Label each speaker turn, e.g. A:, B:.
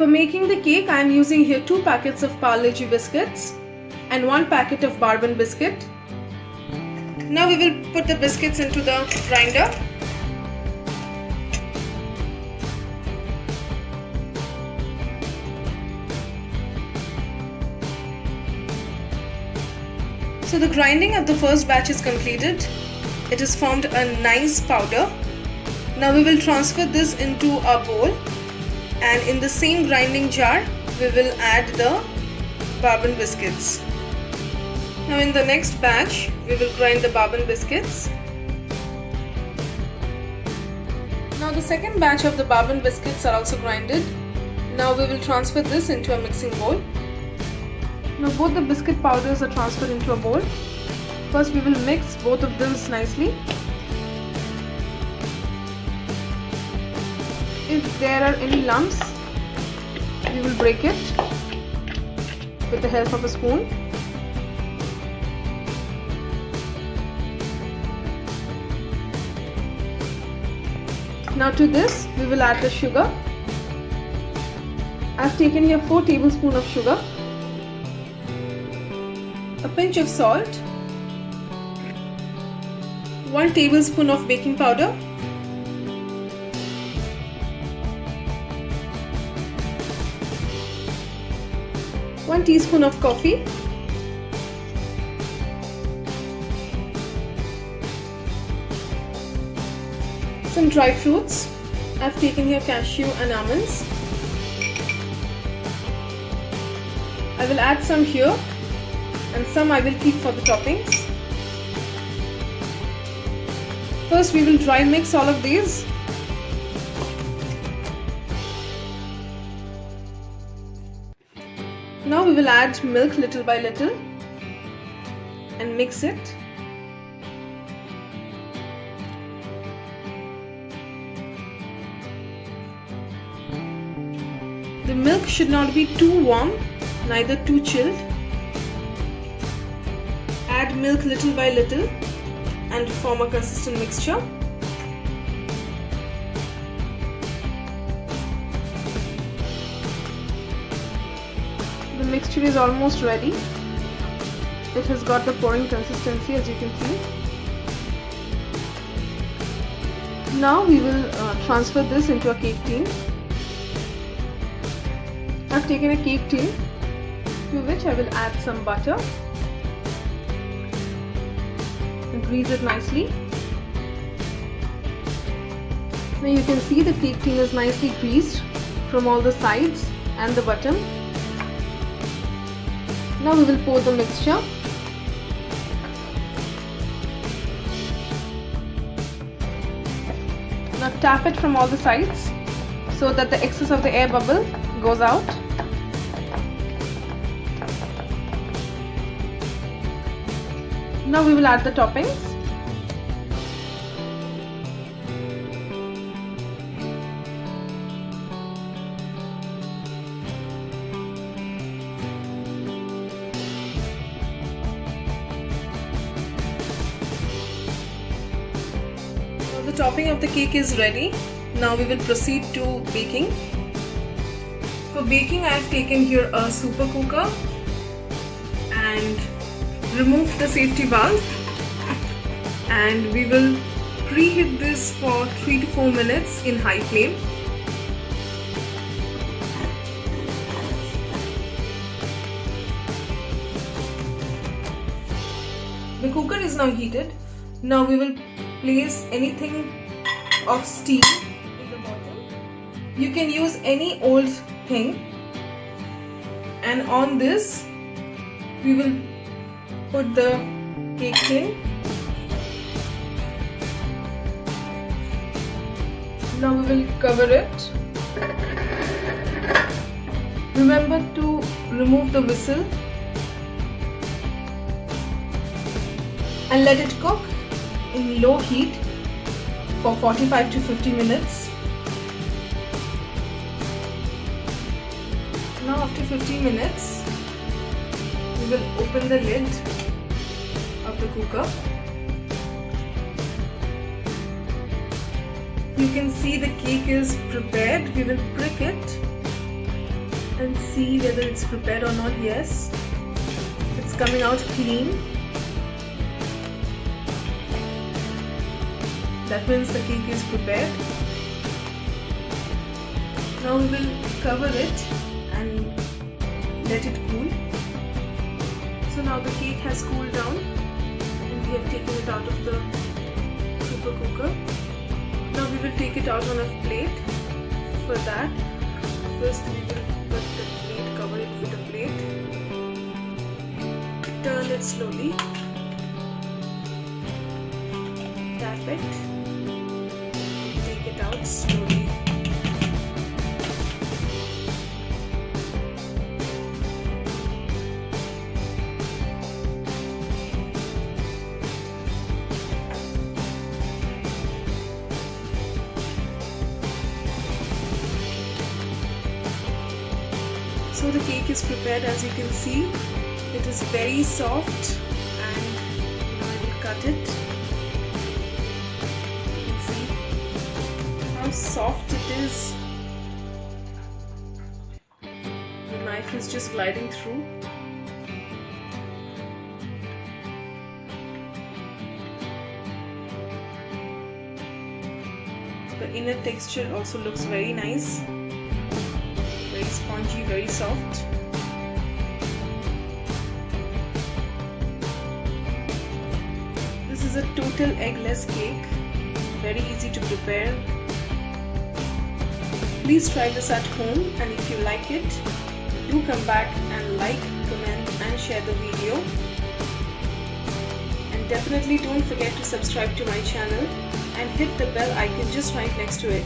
A: For making the cake, I am using here 2 packets of Parle G biscuits and 1 packet of Bourbon Biscuit. Now we will put the biscuits into the grinder. So the grinding of the first batch is completed. It has formed a nice powder. Now we will transfer this into a bowl, and in the same grinding jar we will add the Bourbon biscuits. Now in the next batch we will grind the Bourbon biscuits. Now the second batch of the Bourbon biscuits are also grinded. Now we will transfer this into a mixing bowl. Now both the biscuit powders are transferred into a bowl. First we will mix both of them nicely. If there are any lumps, we will break it with the help of a spoon. Now to this we will add the sugar. I have taken here 4 tablespoons of sugar, a pinch of salt, 1 tablespoon of baking powder, one teaspoon of coffee, some dry fruits. I have taken here cashew and almonds. I will add some here and some I will keep for the toppings. First we will dry mix all of these. Now we will add milk little by little and mix it. The milk should not be too warm, neither too chilled. Add milk little by little and form a consistent mixture. The mixture is almost ready. It has got the pouring consistency, as you can see. Now we will transfer this into a cake tin. I have taken a cake tin to which I will add some butter and grease it nicely. Now you can see the cake tin is nicely greased from all the sides and the bottom. Now we will pour the mixture. Now tap it from all the sides so that the excess of the air bubble goes out. Now we will add the toppings. So the topping of the cake is ready. Now we will proceed to baking. For baking, I have taken here a super cooker and remove the safety valve, and we will preheat this for 3 to 4 minutes in high flame. The cooker is now heated. Now we will place anything of steam in the bottom. You can use any old thing, and on this we will put the cake tin. Now we will cover it. Remember to remove the whistle and let it cook in low heat for 45 to 50 minutes. Now after 15 minutes, we will open the lid of the cooker. You can see the cake is prepared. We will prick it and see whether it's prepared or not. Yes, it's coming out clean. That means the cake is prepared. Now we will cover it and let it cool. So now the cake has cooled down and we have taken it out of the super cooker. Now we will take it out on a plate. For that, first we will put the plate, cover it with a plate. Turn it slowly. Tap it. Take it out slowly. So the cake is prepared. As you can see, it is very soft, and now I will cut it. You can see how soft it is. The knife is just gliding through. The inner texture also looks very nice. Very spongy, very soft. This is a total eggless cake, very easy to prepare. Please try this at home, and if you like it, do come back and like, comment and share the video. And definitely don't forget to subscribe to my channel and hit the bell icon just right next to it.